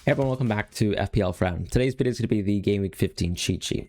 Hey everyone, welcome back to FPL Fran. Today's video is going to be the Gameweek 15 cheat sheet.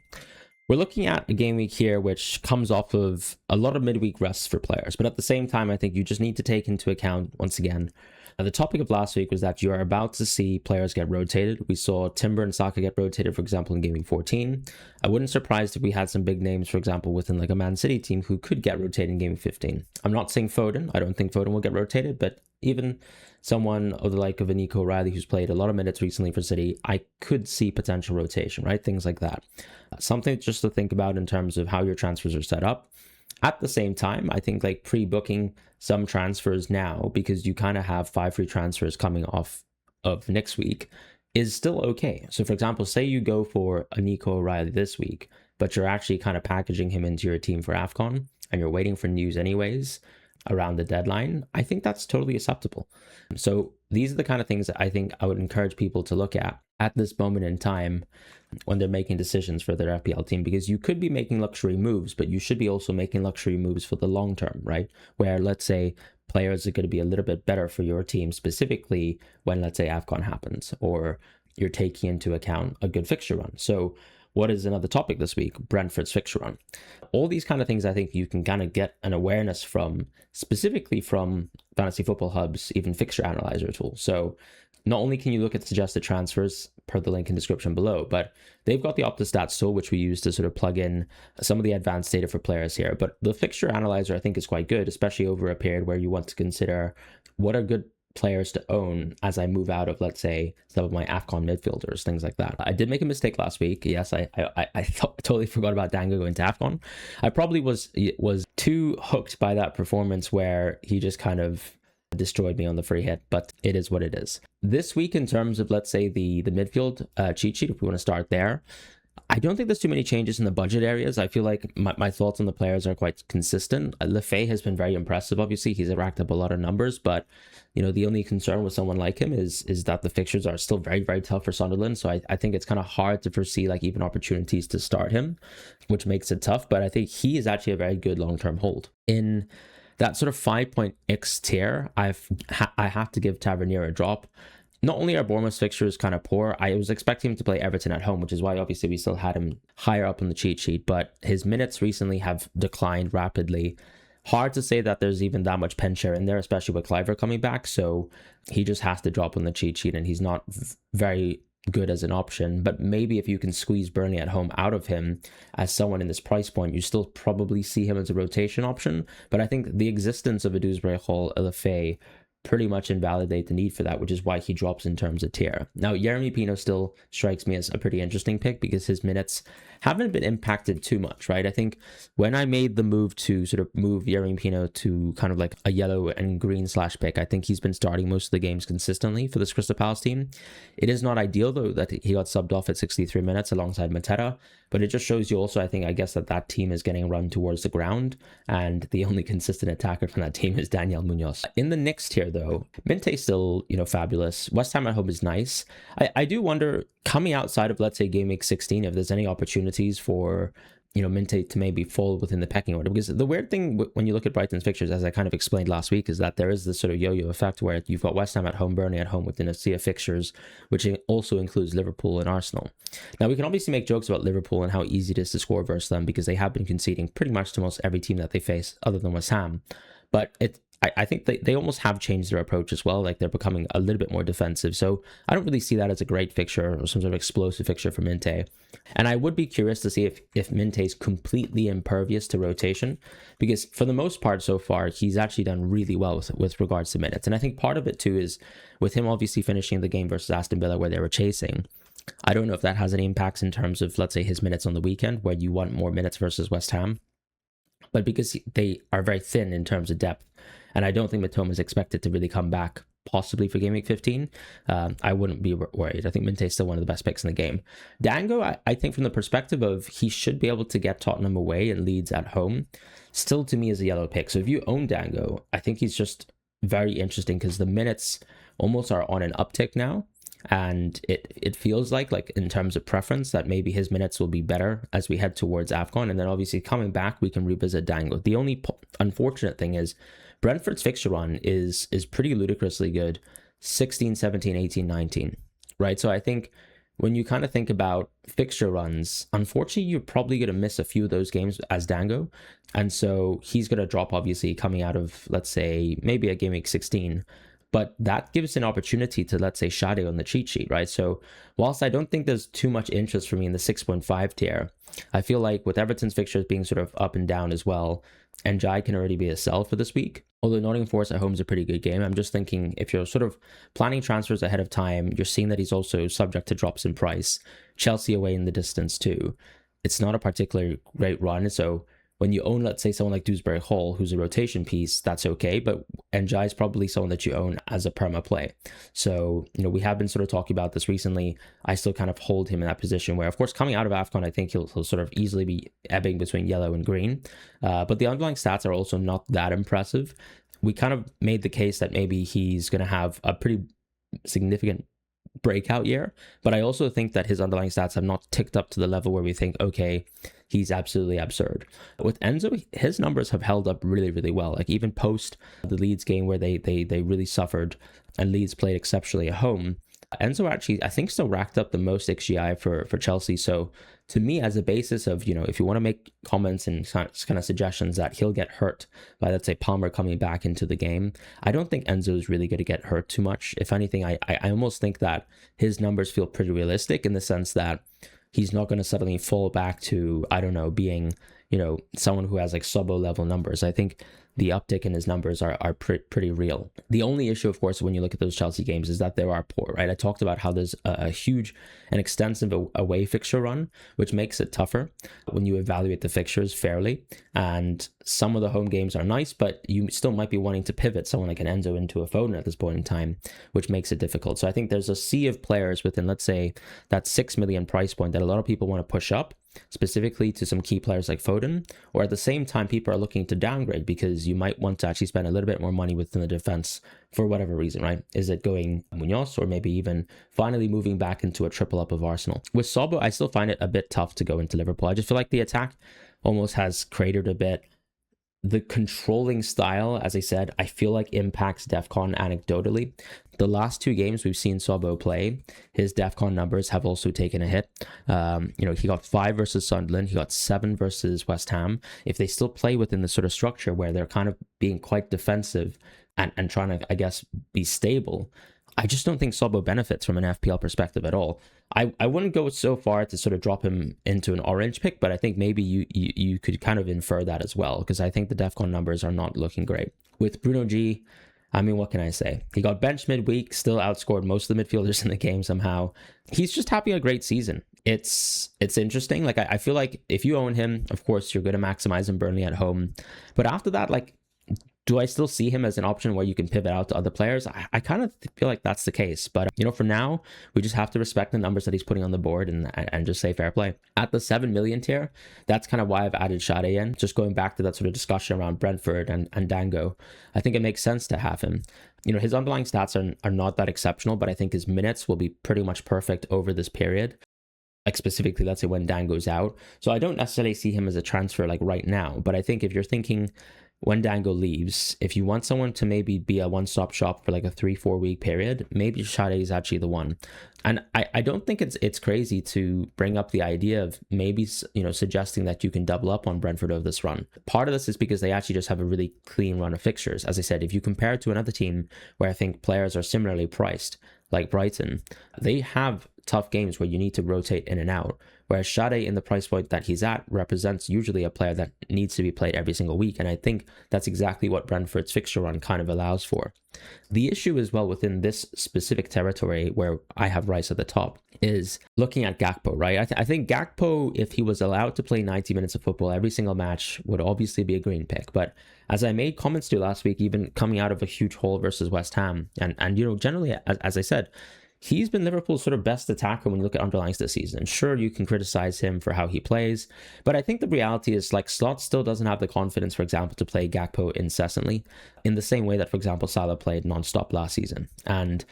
We're looking at a game week here which comes off of a lot of midweek rests for players, but at the same time, I think you just need to take into account, once again, the topic of last week was that you are about to see players get rotated. We saw Timber and Saka get rotated, for example, in Game Week 14. I wouldn't be surprised if we had some big names, for example, within like a Man City team who could get rotated in Game Week 15. I'm not saying Foden. I don't think Foden will get rotated, but even someone of the like of a Nico O'Reilly who's played a lot of minutes recently for City, I could see potential rotation, right? Things like that. Something just to think about in terms of how your transfers are set up. At the same time, I think like pre-booking some transfers now, because you kind of have 5 free transfers coming off of next week, is still okay. So for example, say you go for a Nico O'Reilly this week, but you're actually kind of packaging him into your team for AFCON and you're waiting for news anyways around the deadline, I think that's totally acceptable. So these are the kind of things that I think I would encourage people to look at this moment in time when they're making decisions for their FPL team, because you could be making luxury moves, but you should be also making luxury moves for the long term, right? Where let's say players are going to be a little bit better for your team, specifically when let's say AFCON happens, or you're taking into account a good fixture run. So what is another topic this week? Brentford's fixture run. All these kind of things I think you can kind of get an awareness from, specifically from Fantasy Football Hub's even fixture analyzer tool. So not only can you look at suggested transfers per the link in description below, but they've got the OptaStats tool, which we use to sort of plug in some of the advanced data for players here. But the fixture analyzer I think is quite good, especially over a period where you want to consider what are good players to own as I move out of, let's say, some of my AFCON midfielders, things like that. I did make a mistake last week. Yes, I totally forgot about Dango going to AFCON. I probably was too hooked by that performance where he just kind of destroyed me on the free hit, but it is what it is. This week, in terms of, let's say, the midfield cheat sheet, if we want to start there, I don't think there's too many changes in the budget areas. I feel like my thoughts on the players are quite consistent. Lefay has been very impressive, obviously. He's racked up a lot of numbers, but the only concern with someone like him is that the fixtures are still very, very tough for Sunderland. So I think it's kind of hard to foresee like even opportunities to start him, which makes it tough. But I think he is actually a very good long-term hold. In that sort of 5.x tier, I have to give Tavernier a drop. Not only are Bournemouth's fixtures kind of poor, I was expecting him to play Everton at home, which is why obviously we still had him higher up on the cheat sheet, but his minutes recently have declined rapidly. Hard to say that there's even that much pen share in there, especially with Cliver coming back, so he just has to drop on the cheat sheet, and he's not very good as an option. But maybe if you can squeeze Burnley at home out of him as someone in this price point, you still probably see him as a rotation option. But I think the existence of a Dewsbury Hall, Lefay, pretty much invalidate the need for that, which is why he drops in terms of tier. Now, Jeremy Pino still strikes me as a pretty interesting pick because his minutes haven't been impacted too much, right? I think when I made the move to sort of move Jeremy Pino to kind of like a yellow and green / pick, I think he's been starting most of the games consistently for this Crystal Palace team. It is not ideal, though, that he got subbed off at 63 minutes alongside Mateta, but it just shows you also, I guess that team is getting run towards the ground, and the only consistent attacker from that team is Daniel Munoz. In the next tier, though, Minte still, fabulous. West Ham at home is nice. I do wonder, coming outside of, let's say, Game Week 16, if there's any opportunities for, Minte to maybe fall within the pecking order. Because the weird thing when you look at Brighton's fixtures, as I kind of explained last week, is that there is this sort of yo-yo effect where you've got West Ham at home, Burnley at home within a sea of fixtures, which also includes Liverpool and Arsenal. Now, we can obviously make jokes about Liverpool and how easy it is to score versus them, because they have been conceding pretty much to most every team that they face other than West Ham. But I think they almost have changed their approach as well. Like, they're becoming a little bit more defensive. So I don't really see that as a great fixture or some sort of explosive fixture for Minte. And I would be curious to see if Minte is completely impervious to rotation, because for the most part so far, he's actually done really well with regards to minutes. And I think part of it too is with him obviously finishing the game versus Aston Villa where they were chasing. I don't know if that has any impacts in terms of, let's say, his minutes on the weekend where you want more minutes versus West Ham. But because they are very thin in terms of depth, and I don't think Mitoma is expected to really come back, possibly for Game Week 15, I wouldn't be worried. I think Minte is still one of the best picks in the game. Dango, I think from the perspective of he should be able to get Tottenham away and Leeds at home, still to me is a yellow pick. So if you own Dango, I think he's just very interesting because the minutes almost are on an uptick now. And it feels like in terms of preference that maybe his minutes will be better as we head towards AFCON. And then obviously coming back, we can revisit Dango. The only unfortunate thing is Brentford's fixture run is pretty ludicrously good. 16, 17, 18, 19. right? So I think when you kind of think about fixture runs, unfortunately, you're probably going to miss a few of those games as Dango. And so he's going to drop, obviously, coming out of, let's say, maybe a game week 16. But that gives an opportunity to, let's say, Shade on the cheat sheet, right? So whilst I don't think there's too much interest for me in the 6.5 tier, I feel like with Everton's fixtures being sort of up and down as well, and Jai can already be a sell for this week. Although Nottingham Forest at home is a pretty good game, I'm just thinking if you're sort of planning transfers ahead of time, you're seeing that he's also subject to drops in price. Chelsea away in the distance too. It's not a particularly great run. So when you own, let's say, someone like Dewsbury Hall, who's a rotation piece, that's okay. But Njai is probably someone that you own as a perma play. So, we have been sort of talking about this recently. I still kind of hold him in that position where, of course, coming out of AFCON, I think he'll sort of easily be ebbing between yellow and green. But the underlying stats are also not that impressive. We kind of made the case that maybe he's going to have a pretty significant breakout year, but I also think that his underlying stats have not ticked up to the level where we think, okay, he's absolutely absurd. With Enzo, his numbers have held up really, really well. Like even post the Leeds game where they really suffered and Leeds played exceptionally at home, Enzo actually, I think, still racked up the most XGI for Chelsea. So to me, as a basis of, if you want to make comments and kind of suggestions that he'll get hurt by, let's say, Palmer coming back into the game, I don't think Enzo is really going to get hurt too much. If anything, I almost think that his numbers feel pretty realistic in the sense that he's not going to suddenly fall back to, I don't know, being, someone who has like Sobo level numbers. I think the uptick in his numbers are pretty real. The only issue, of course, when you look at those Chelsea games is that they are poor, right? I talked about how there's a huge and extensive away fixture run, which makes it tougher when you evaluate the fixtures fairly. And some of the home games are nice, but you still might be wanting to pivot someone like an Enzo into a Foden at this point in time, which makes it difficult. So I think there's a sea of players within, let's say, that 6 million price point that a lot of people want to push up, specifically to some key players like Foden, or at the same time, people are looking to downgrade because you might want to actually spend a little bit more money within the defense for whatever reason, right? Is it going Munoz or maybe even finally moving back into a triple up of Arsenal? With Sobo, I still find it a bit tough to go into Liverpool. I just feel like the attack almost has cratered a bit. The controlling style, as I said, I feel like impacts DEFCON anecdotally. The last 2 games we've seen Sobo play, his DEFCON numbers have also taken a hit. He got 5 versus Sunderland. He got 7 versus West Ham. If they still play within the sort of structure where they're kind of being quite defensive and trying to, I guess, be stable, I just don't think Sobo benefits from an FPL perspective at all. I wouldn't go so far to sort of drop him into an orange pick, but I think maybe you could kind of infer that as well, because I think the DEFCON numbers are not looking great. With Bruno G, I mean, what can I say? He got benched midweek, still outscored most of the midfielders in the game somehow. He's just having a great season. It's interesting. Like, I feel like if you own him, of course, you're going to maximize him Burnley at home. But after that, like, do I still see him as an option where you can pivot out to other players? I kind of feel like that's the case. But, for now, we just have to respect the numbers that he's putting on the board and just say fair play. At the 7 million tier, that's kind of why I've added Shade in. Just going back to that sort of discussion around Brentford and Dango, I think it makes sense to have him. His underlying stats are not that exceptional, but I think his minutes will be pretty much perfect over this period. Like specifically, let's say when Dango's out. So I don't necessarily see him as a transfer like right now. But I think if you're thinking when Dango leaves, if you want someone to maybe be a one-stop shop for like a 3-4 week period, maybe Shade is actually the one. And I don't think it's crazy to bring up the idea of maybe, suggesting that you can double up on Brentford over this run. Part of this is because they actually just have a really clean run of fixtures. As I said, if you compare it to another team where I think players are similarly priced, like Brighton, they have tough games where you need to rotate in and out. Whereas Shade, in the price point that he's at, represents usually a player that needs to be played every single week. And I think that's exactly what Brentford's fixture run kind of allows for. The issue as well within this specific territory where I have Rice at the top is looking at Gakpo, right? I think Gakpo, if he was allowed to play 90 minutes of football every single match, would obviously be a green pick. But as I made comments to last week, even coming out of a huge hole versus West Ham, and generally, as I said, he's been Liverpool's sort of best attacker when you look at underlyings this season. Sure, you can criticize him for how he plays, but I think the reality is like Slot still doesn't have the confidence, for example, to play Gakpo incessantly in the same way that, for example, Salah played non-stop last season. And,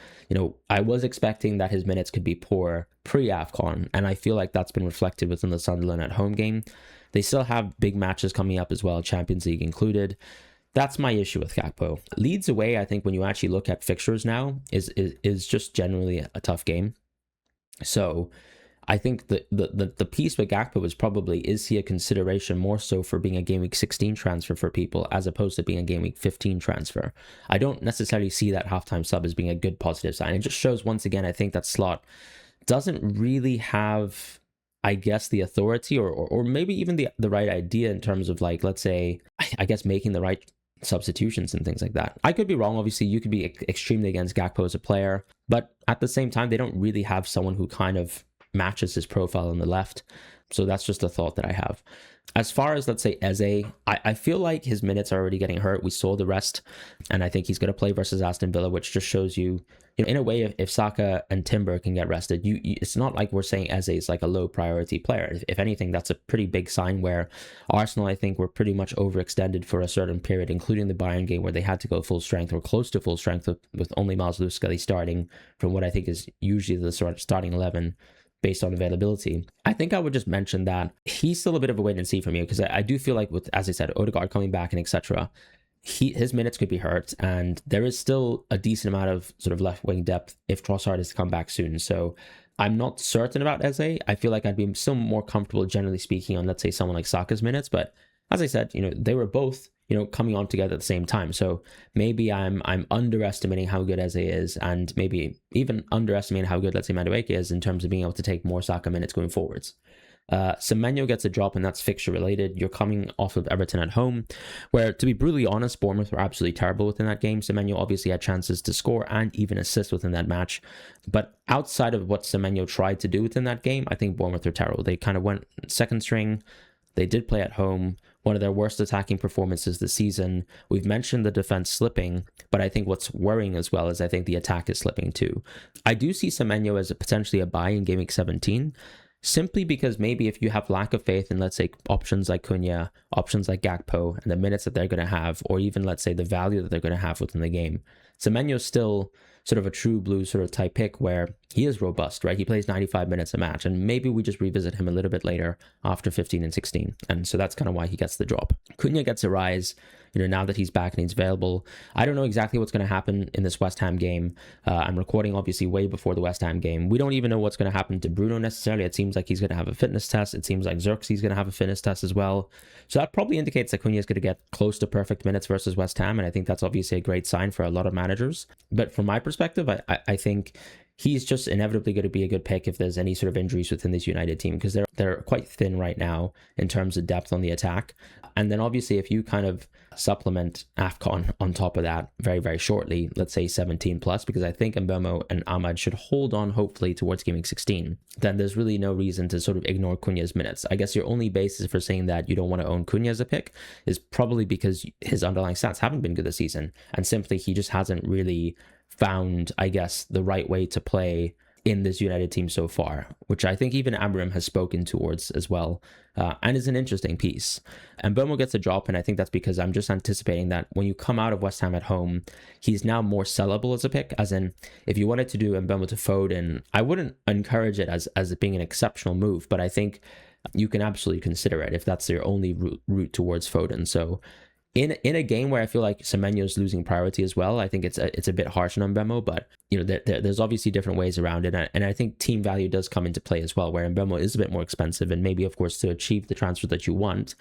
I was expecting that his minutes could be poor pre-AFCON, and I feel like that's been reflected within the Sunderland at home game. They still have big matches coming up as well, Champions League included. That's my issue with Gakpo. Leeds away, I think when you actually look at fixtures now, is just generally a tough game. So I think the piece with Gakpo is probably, is he a consideration more so for being a Game Week 16 transfer for people as opposed to being a Game Week 15 transfer? I don't necessarily see that halftime sub as being a good positive sign. It just shows, once again, I think that Slot doesn't really have, I guess, the authority or maybe even the right idea in terms of, like, let's say, I guess, making the right substitutions and things like that. I could be wrong. Obviously, you could be extremely against Gakpo as a player, but at the same time, they don't really have someone who kind of matches his profile on the left. So that's just a thought that I have. As far as, let's say, Eze, I feel like his minutes are already getting hurt. We saw the rest, and I think he's going to play versus Aston Villa, which just shows you, in a way, if Saka and Timber can get rested, it's not like we're saying Eze is like a low priority player. If anything, that's a pretty big sign where Arsenal, I think, were pretty much overextended for a certain period, including the Bayern game where they had to go full strength or close to full strength with only Miles Lewis-Skelly starting from what I think is usually the sort of starting 11 based on availability. I think I would just mention that he's still a bit of a wait and see for me, because I do feel like, with, as I said, Odegaard coming back and etc., his minutes could be hurt, and there is still a decent amount of sort of left wing depth if Trossard is to come back soon. So I'm not certain about Eze. I feel like I'd be still more comfortable, generally speaking, on, let's say, someone like Saka's minutes. But as I said, they were both, coming on together at the same time. So maybe I'm underestimating how good Eze is, and maybe even underestimating how good, let's say, Madueke is in terms of being able to take more Saka minutes going forwards. Semenyo gets a drop, and that's fixture related. You're coming off of Everton at home, where, to be brutally honest, Bournemouth were absolutely terrible within that game. Semenyo obviously had chances to score and even assist within that match. But outside of what Semenyo tried to do within that game, I think Bournemouth are terrible. They kind of went second string. They did play at home, one of their worst attacking performances this season. We've mentioned the defense slipping, but I think what's worrying as well is I think the attack is slipping too. I do see Semenyo as potentially a buy in Game Week 17, simply because maybe if you have lack of faith in, let's say, options like Cunha, options like Gakpo, and the minutes that they're going to have, or even, let's say, the value that they're going to have within the game, Semenyo's still sort of a true blue sort of type pick where he is robust, right? He plays 95 minutes a match, and maybe we just revisit him a little bit later after 15 and 16. And so that's kind of why he gets the drop. Cunha gets a rise, now that he's back and he's available. I don't know exactly what's going to happen in this West Ham game. I'm recording obviously way before the West Ham game. We don't even know what's going to happen to Bruno necessarily. It seems like he's going to have a fitness test. It seems like Xerxes going to have a fitness test as well. So that probably indicates that Cunha is going to get close to perfect minutes versus West Ham, and I think that's obviously a great sign for a lot of managers. But from my perspective, I think he's just inevitably going to be a good pick if there's any sort of injuries within this United team, because they're quite thin right now in terms of depth on the attack. And then obviously if you kind of supplement AFCON on top of that very, very shortly, let's say 17 plus, because I think Mbeumo and Ahmad should hold on hopefully towards Game Week 16, then there's really no reason to sort of ignore Cunha's minutes. I guess your only basis for saying that you don't want to own Cunha as a pick is probably because his underlying stats haven't been good this season, and simply he just hasn't really found, I guess, the right way to play in this United team so far, which I think even Amorim has spoken towards as well, and is an interesting piece. And Mbeumo gets a drop, and I think that's because I'm just anticipating that when you come out of West Ham at home, he's now more sellable as a pick, as in, if you wanted to do Mbeumo to Foden, I wouldn't encourage it as it being an exceptional move, but I think you can absolutely consider it if that's your only route towards Foden. So in a game where I feel like Semenyo's losing priority as well, I think it's a bit harsh on Mbeumo, but there's obviously different ways around it, and I think team value does come into play as well, where Mbeumo is a bit more expensive, and maybe, of course, to achieve the transfer that you want,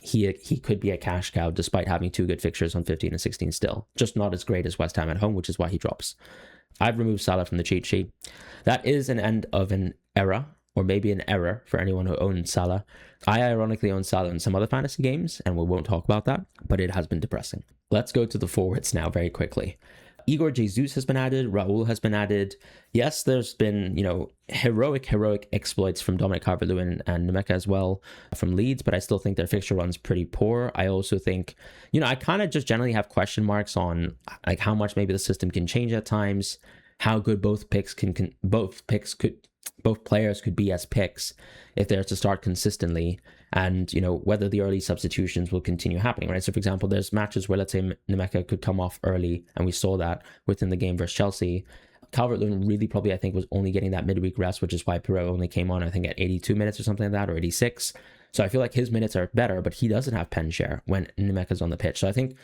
he could be a cash cow despite having two good fixtures on 15 and 16 still, just not as great as West Ham at home, which is why he drops. I've removed Salah from the cheat sheet. That is an end of an era, or maybe an error for anyone who owns Salah. I ironically own Salah in some other fantasy games, and we won't talk about that, but it has been depressing. Let's go to the forwards now very quickly. Igor Jesus has been added. Raul has been added. Yes, there's been, heroic exploits from Dominic Calvert-Lewin and Nemeka as well from Leeds, but I still think their fixture run's pretty poor. I also think, I kind of just generally have question marks on like how much maybe the system can change at times, how good both players could be as picks if they're to start consistently, and whether the early substitutions will continue happening, right? So for example, there's matches where, let's say, Nemeka could come off early, and we saw that within the game versus Chelsea. Calvert-Lewin really probably, I think, was only getting that midweek rest, which is why Perot only came on, I think, at 82 minutes or something like that, or 86. So I feel like his minutes are better, but he doesn't have pen share when Nemeka's on the pitch. So I think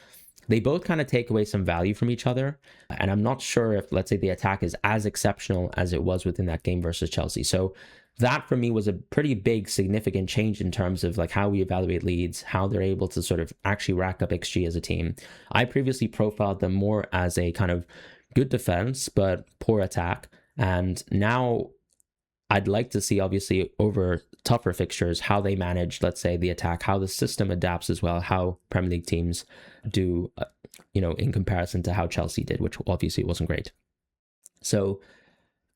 they both kind of take away some value from each other. And I'm not sure if, let's say, the attack is as exceptional as it was within that game versus Chelsea. So that for me was a pretty big, significant change in terms of like how we evaluate Leeds, how they're able to sort of actually rack up XG as a team. I previously profiled them more as a kind of good defense, but poor attack. And now I'd like to see, obviously, over tougher fixtures, how they manage, let's say, the attack, how the system adapts as well, how Premier League teams do, in comparison to how Chelsea did, which obviously wasn't great. So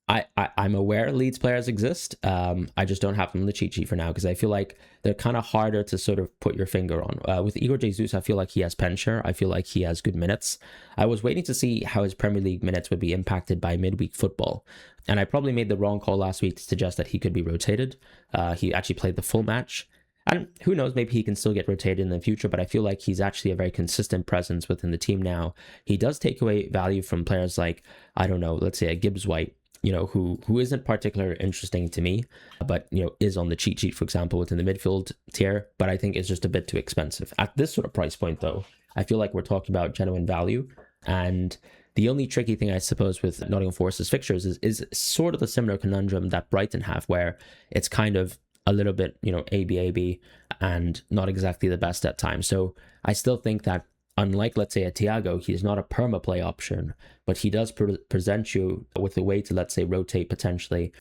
I'm aware Leeds players exist. I just don't have them in the cheat sheet for now because I feel like they're kind of harder to sort of put your finger on. With Igor Jesus, I feel like he has pension. I feel like he has good minutes. I was waiting to see how his Premier League minutes would be impacted by midweek football. And I probably made the wrong call last week to suggest that he could be rotated. He actually played the full match. And who knows, maybe he can still get rotated in the future, but I feel like he's actually a very consistent presence within the team now. He does take away value from players like, I don't know, let's say a Gibbs White, who isn't particularly interesting to me, but, is on the cheat sheet, for example, within the midfield tier, but I think it's just a bit too expensive. At this sort of price point, though, I feel like we're talking about genuine value. And the only tricky thing, I suppose, with Nottingham Forest's fixtures is sort of the similar conundrum that Brighton have, where it's kind of a little bit, AB and not exactly the best at times. So I still think that unlike, let's say, a Thiago, he's not a perma play option, but he does present you with a way to, let's say, rotate potentially,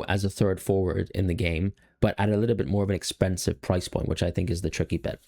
as a third forward in the game, but at a little bit more of an expensive price point, which I think is the tricky bit.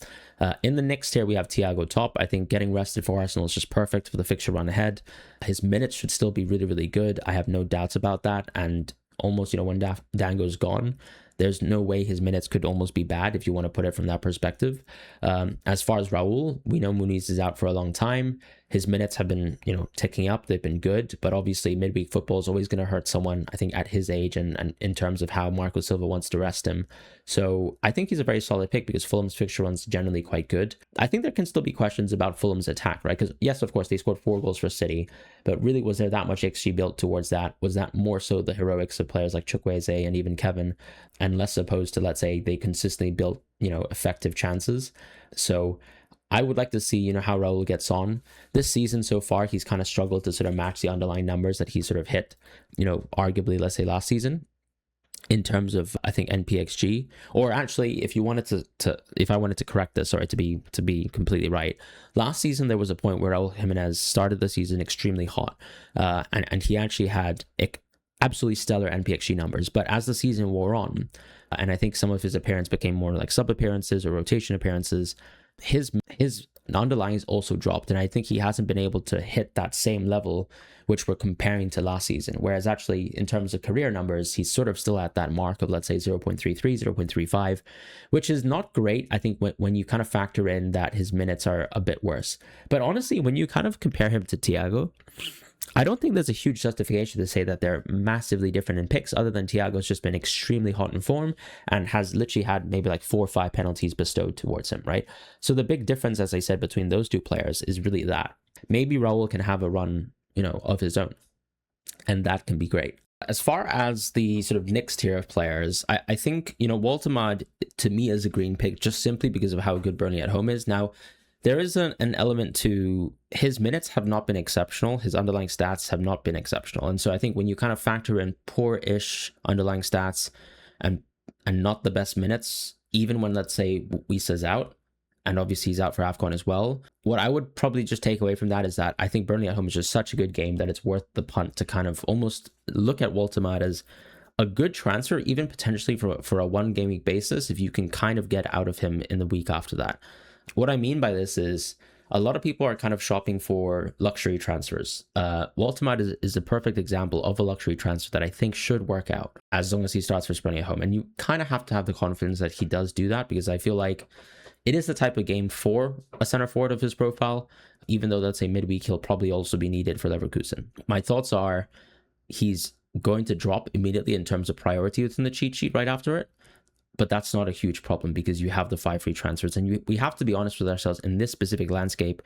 In the next tier, we have Thiago top. I think getting rested for Arsenal is just perfect for the fixture run ahead. His minutes should still be really, really good. I have no doubts about that. And almost, when Dango's gone, there's no way his minutes could almost be bad if you want to put it from that perspective. As far as Raul, we know Muniz is out for a long time. His minutes have been, ticking up. They've been good, but obviously midweek football is always going to hurt someone, I think, at his age and in terms of how Marco Silva wants to rest him. So I think he's a very solid pick because Fulham's fixture run's generally quite good. I think there can still be questions about Fulham's attack, right? Because yes, of course, they scored 4 goals for City, but really, was there that much XG built towards that? Was that more so the heroics of players like Chukwueze and even Kevin, and less opposed to, let's say, they consistently built, effective chances? So I would like to see, how Raul gets on. This season so far, he's kind of struggled to sort of match the underlying numbers that he sort of hit, arguably, let's say, last season in terms of, I think, NPXG. Or actually, if you wanted if I wanted to correct this, sorry, to be completely right, last season there was a point where Raul Jimenez started the season extremely hot, and he actually had absolutely stellar NPXG numbers. But as the season wore on, and I think some of his appearances became more like sub appearances or rotation appearances, his underlyings also dropped, and I think he hasn't been able to hit that same level which we're comparing to last season. Whereas actually, in terms of career numbers, he's sort of still at that mark of, let's say, 0.33, 0.35, which is not great, I think, when you kind of factor in that his minutes are a bit worse. But honestly, when you kind of compare him to Thiago, I don't think there's a huge justification to say that they're massively different in picks, other than Thiago's just been extremely hot in form and has literally had maybe like 4 or 5 penalties bestowed towards him, right? So the big difference, as I said, between those two players is really that. Maybe Raul can have a run, of his own, and that can be great. As far as the sort of next tier of players, I think, Waltemad to me is a green pick just simply because of how good Burnley at home is. Now, there is an element to his minutes have not been exceptional. His underlying stats have not been exceptional. And so I think when you kind of factor in poor-ish underlying stats and not the best minutes, even when, let's say, Wisa's out, and obviously he's out for AFCON as well, what I would probably just take away from that is that I think Burnley at home is just such a good game that it's worth the punt to kind of almost look at Waltemad as a good transfer, even potentially for a 1 game week basis, if you can kind of get out of him in the week after that. What I mean by this is a lot of people are kind of shopping for luxury transfers. Waltemad is a perfect example of a luxury transfer that I think should work out as long as he starts for Burnley at home. And you kind of have to have the confidence that he does do that, because I feel like it is the type of game for a center forward of his profile, even though, let's say, midweek he'll probably also be needed for Leverkusen. My thoughts are he's going to drop immediately in terms of priority within the cheat sheet right after it. But that's not a huge problem because you have the 5 free transfers, and we have to be honest with ourselves in this specific landscape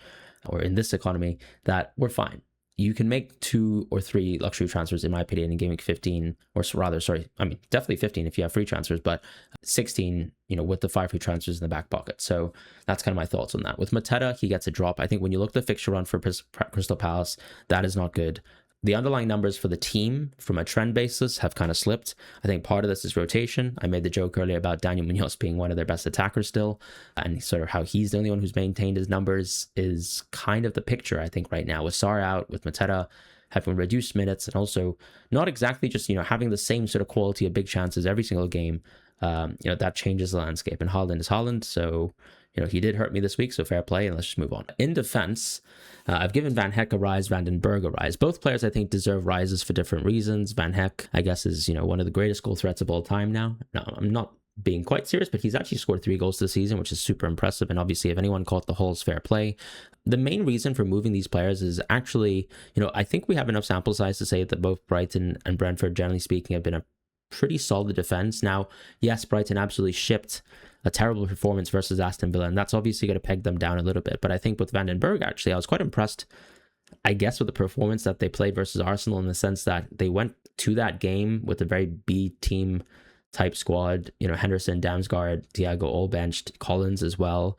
or in this economy that we're fine. you can make 2 or 3 luxury transfers, in my opinion, in Gameweek 15, or rather, sorry, I mean, definitely 15 if you have free transfers, but 16, with the 5 free transfers in the back pocket. So that's kind of my thoughts on that. With Mateta, he gets a drop. I think when you look at the fixture run for Crystal Palace, that is not good. The underlying numbers for the team from a trend basis have kind of slipped. I think part of this is rotation. I made the joke earlier about Daniel Munoz being one of their best attackers still, and sort of how he's the only one who's maintained his numbers is kind of the picture, I think, right now. With Sarr out, with Mateta having reduced minutes, and also not exactly just, having the same sort of quality of big chances every single game, that changes the landscape. And Haaland is Haaland, so he did hurt me this week, so fair play, and let's just move on. In defense, I've given Van Hecke a rise, Van den Berg a rise. Both players, I think, deserve rises for different reasons. Van Hecke, I guess, is, one of the greatest goal threats of all time now. No, I'm not being quite serious, but he's actually scored 3 goals this season, which is super impressive. And obviously, if anyone caught the Hull's fair play, the main reason for moving these players is actually, I think we have enough sample size to say that both Brighton and Brentford, generally speaking, have been a pretty solid defense. Now, yes, Brighton absolutely shipped a terrible performance versus Aston Villa, and that's obviously going to peg them down a little bit. But I think with Van den Berg, actually, I was quite impressed, I guess, with the performance that they played versus Arsenal, in the sense that they went to that game with a very B team type squad. Henderson, Damsgaard, Thiago all benched, Collins as well.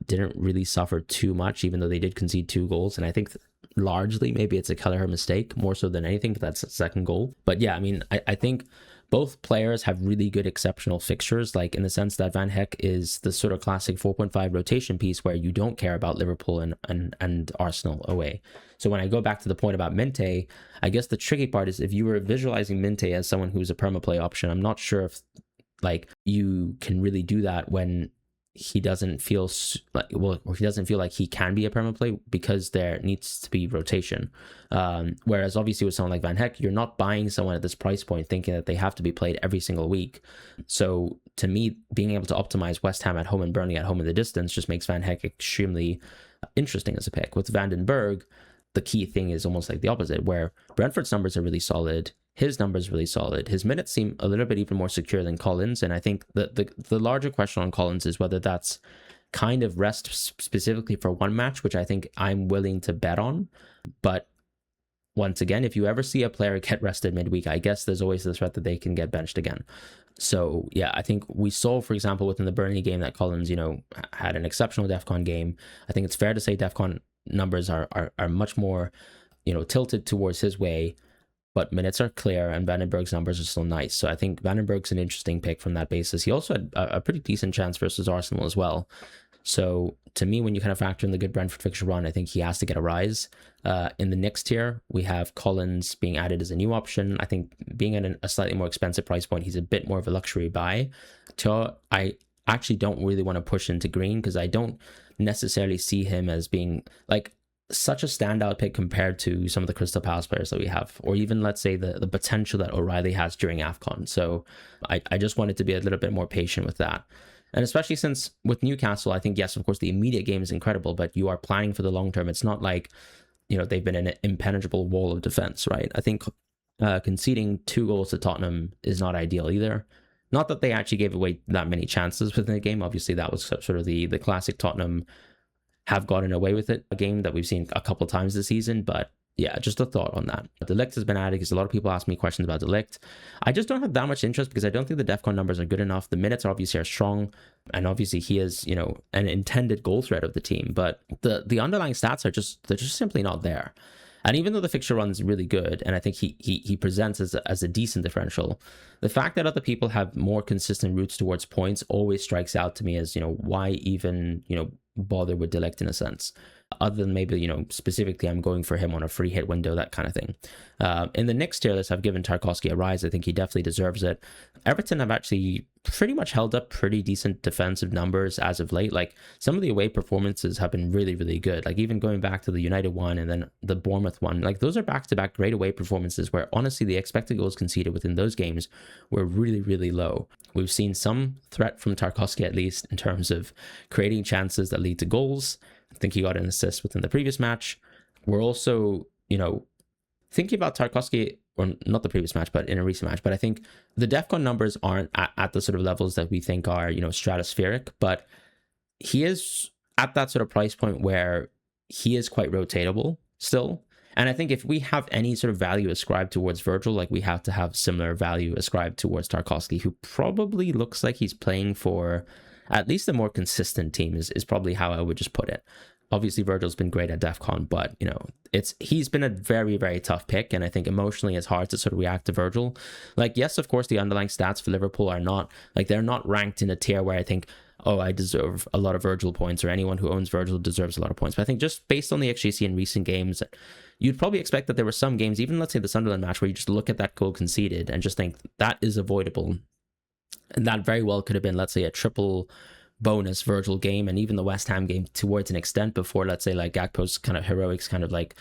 Didn't really suffer too much, even though they did concede 2 goals. And I think largely maybe it's a Kelleher mistake more so than anything, but that's a second goal. But yeah, I mean, I think both players have really good exceptional fixtures, like in the sense that Van Hecke is the sort of classic 4.5 rotation piece where you don't care about Liverpool and Arsenal away. So when I go back to the point about Minte, I guess the tricky part is if you were visualizing Minte as someone who's a perma play option, I'm not sure if you can really do that when he doesn't feel like he can be a perma play, because there needs to be rotation. Whereas obviously with someone like Van Hecke, you're not buying someone at this price point thinking that they have to be played every single week. So to me, being able to optimize West Ham at home and Burnley at home in the distance just makes Van Hecke extremely interesting as a pick. With Van den Berg, the key thing is almost like the opposite, where Brentford's numbers are really solid. His numbers really solid. His minutes seem a little bit even more secure than Collins. And I think the larger question on Collins is whether that's kind of rest specifically for one match, which I think I'm willing to bet on. But once again, if you ever see a player get rested midweek, I guess there's always the threat that they can get benched again. So yeah, I think we saw, for example, within the Burnley game that Collins, had an exceptional DEFCON game. I think it's fair to say DEFCON numbers are much more, tilted towards his way. But minutes are clear, and Van den Berg's numbers are still nice. So I think Van den Berg's an interesting pick from that basis. He also had a pretty decent chance versus Arsenal as well. So to me, when you kind of factor in the good Brentford fixture run, I think he has to get a rise. In the next tier, we have Collins being added as a new option. I think being at a slightly more expensive price point, he's a bit more of a luxury buy. I actually don't really want to push into green, because I don't necessarily see him as being such a standout pick compared to some of the Crystal Palace players that we have, or even let's say the potential that O'Reilly has during AFCON. So I just wanted to be a little bit more patient with that. And especially since with Newcastle, I think, yes, of course, the immediate game is incredible, but you are planning for the long term. It's not like, they've been an impenetrable wall of defense, right? I think conceding 2 goals to Tottenham is not ideal either. Not that they actually gave away that many chances within the game. Obviously, that was sort of the classic Tottenham have gotten away with it, a game that we've seen a couple times this season. But yeah, just a thought on that. De Ligt has been added because a lot of people ask me questions about De Ligt. I just don't have that much interest because I don't think the DEFCON numbers are good enough. The minutes obviously are strong, and obviously he is, an intended goal threat of the team, but the underlying stats they're just simply not there. And even though the fixture run's really good, and I think he presents as a decent differential, the fact that other people have more consistent routes towards points always strikes out to me as, why even, bother with De Ligt in a sense, other than maybe, specifically I'm going for him on a free hit window, that kind of thing. In the next tier list, I've given Tarkowski a rise. I think he definitely deserves it. Everton have actually pretty much held up pretty decent defensive numbers as of late. Some of the away performances have been really, really good. Even going back to the United one and then the Bournemouth one, those are back-to-back great away performances where honestly the expected goals conceded within those games were really, really low. We've seen some threat from Tarkowski, at least in terms of creating chances that lead to goals. I think he got an assist within the previous match. We're also, thinking about Tarkowski, or not the previous match, but in a recent match. But I think the DEFCON numbers aren't at the sort of levels that we think are, stratospheric. But he is at that sort of price point where he is quite rotatable still. And I think if we have any sort of value ascribed towards Virgil, like we have to have similar value ascribed towards Tarkowski, who probably looks like he's playing for at least a more consistent team is probably how I would just put it. Obviously, Virgil's been great at DEF CON, but, you know, he's been a very, very tough pick. And I think emotionally it's hard to sort of react to Virgil. Like, yes, of course, the underlying stats for Liverpool are not, like, they're not ranked in a tier where I think, oh, I deserve a lot of Virgil points, or anyone who owns Virgil deserves a lot of points. But I think just based on the XGC in recent games, you'd probably expect that there were some games, even let's say the Sunderland match, where you just look at that goal conceded and just think that is avoidable. And that very well could have been, let's say, a triple bonus Virgil game, and even the West Ham game towards an extent before, let's say, like Gakpo's kind of heroics kind of like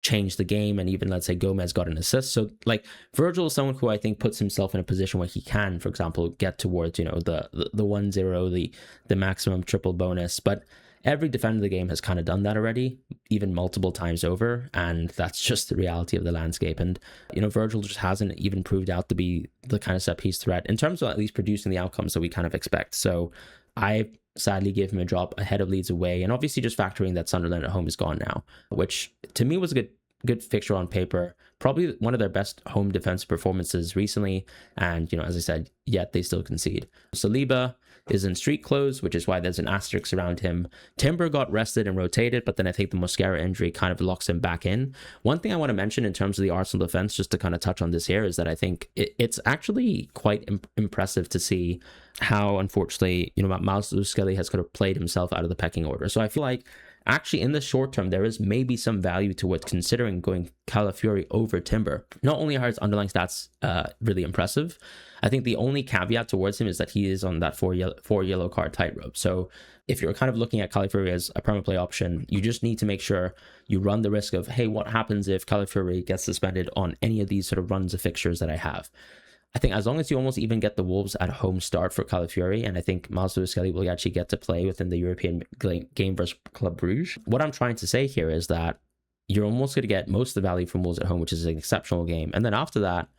changed the game, and even let's say Gomez got an assist. So like Virgil is someone who I think puts himself in a position where he can, for example, get towards, you know, the 1-0, the maximum triple bonus. But every defender of the game has kind of done that already, even multiple times over, and that's just the reality of the landscape. And, you know, Virgil just hasn't even proved out to be the kind of set piece threat in terms of at least producing the outcomes that we kind of expect. So I sadly gave him a drop ahead of Leeds away, and obviously just factoring that Sunderland at home is gone now, which to me was a good fixture on paper, probably one of their best home defense performances recently. And, you know, as I said, yet they still concede. Saliba is in street clothes, which is why there's an asterisk around him. Timber got rested and rotated, but then I think the Mosquera injury kind of locks him back in. One thing I want to mention in terms of the Arsenal defense, just to kind of touch on this here, is that I think it's actually quite impressive to see how, unfortunately, you know, Skelly has kind of played himself out of the pecking order. So I feel like actually in the short term, there is maybe some value to what considering going Calafiori over Timber. Not only are his underlying stats really impressive, I think the only caveat towards him is that he is on that four yellow card tightrope. So if you're kind of looking at Calafiori as a perma play option, you just need to make sure you run the risk of, hey, what happens if Calafiori gets suspended on any of these sort of runs of fixtures that I have? I think as long as you almost even get the Wolves at home start for Calafiori, and I think Skelly will actually get to play within the European game versus Club Brugge. What I'm trying to say here is that you're almost going to get most of the value from Wolves at home, which is an exceptional game. And then after that,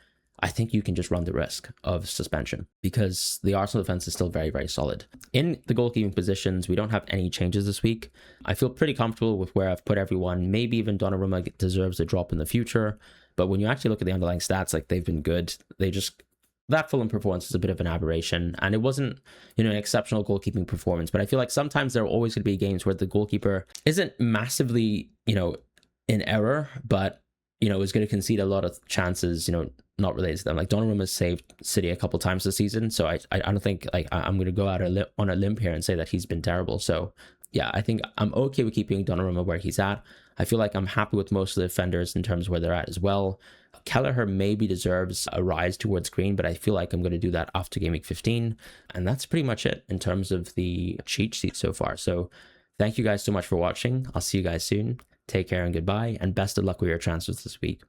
I think you can just run the risk of suspension because the Arsenal defense is still very, very solid. In the goalkeeping positions, we don't have any changes this week. I feel pretty comfortable with where I've put everyone. Maybe even Donnarumma deserves a drop in the future. But when you actually look at the underlying stats, like they've been good. That Fulham performance is a bit of an aberration. And it wasn't, you know, an exceptional goalkeeping performance. But I feel like sometimes there are always going to be games where the goalkeeper isn't massively, you know, in error, but, you know, is going to concede a lot of chances, you know, not related to them. Like Donnarumma saved City a couple times this season. So I don't think like I'm going to go out on a limb here and say that he's been terrible. So yeah, I think I'm okay with keeping Donnarumma where he's at. I feel like I'm happy with most of the defenders in terms of where they're at as well. Kelleher maybe deserves a rise towards green, but I feel like I'm going to do that after Gameweek 15. And that's pretty much it in terms of the cheat sheet so far. So thank you guys so much for watching. I'll see you guys soon. Take care and goodbye, and best of luck with your transfers this week.